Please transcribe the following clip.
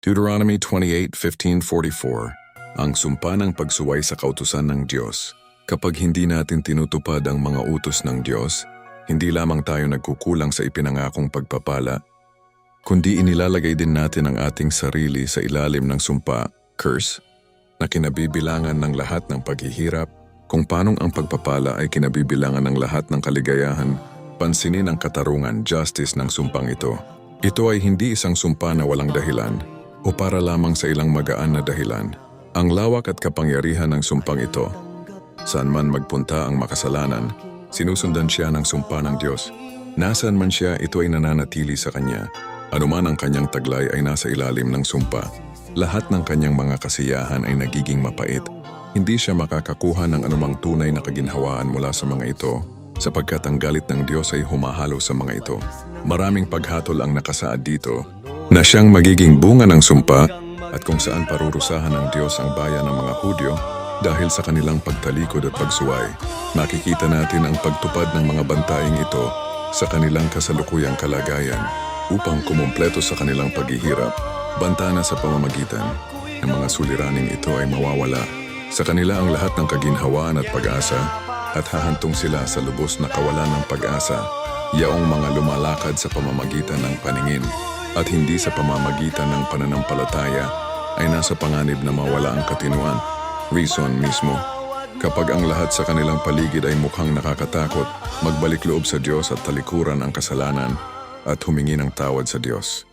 Deuteronomy 28:15-44, ang sumpa ng pagsuway sa kautusan ng Diyos. Kapag hindi natin tinutupad ang mga utos ng Diyos, hindi lamang tayo nagkukulang sa ipinangakong pagpapala, kundi inilalagay din natin ang ating sarili sa ilalim ng sumpa, curse, na kinabibilangan ng lahat ng paghihirap, kung paanong ang pagpapala ay kinabibilangan ng lahat ng kaligayahan, pansinin ang katarungan, justice ng sumpang ito. Ito ay hindi isang sumpa na walang dahilan, o para lamang sa ilang magaan na dahilan. Ang lawak at kapangyarihan ng sumpang ito. Saan man magpunta ang makasalanan, sinusundan siya ng sumpa ng Diyos. Nasaan man siya, ito ay nananatili sa kanya. Anuman ang kanyang taglay ay nasa ilalim ng sumpa. Lahat ng kanyang mga kasiyahan ay nagiging mapait. Hindi siya makakakuha ng anumang tunay na kaginhawaan mula sa mga ito, sapagkat ang galit ng Diyos ay humahalo sa mga ito. Maraming paghatol ang nakasaad dito, na siyang magiging bunga ng sumpa at kung saan parurusahan ng Diyos ang bayan ng mga Hudyo dahil sa kanilang pagtalikod at pagsuway. Makikita natin ang pagtupad ng mga bantaing ito sa kanilang kasalukuyang kalagayan upang kumumpleto sa kanilang paghihirap. Banta na sa pamamagitan ng mga suliraning ito ay mawawala. Sa kanila ang lahat ng kaginhawaan at pag-asa at hahantong sila sa lubos na kawalan ng pag-asa, yaong mga lumalakad sa pamamagitan ng paningin at hindi sa pamamagitan ng pananampalataya ay nasa panganib na mawala ang katinuan, reason mismo. Kapag ang lahat sa kanilang paligid ay mukhang nakakatakot, magbalik loob sa Diyos at talikuran ang kasalanan at humingi ng tawad sa Diyos.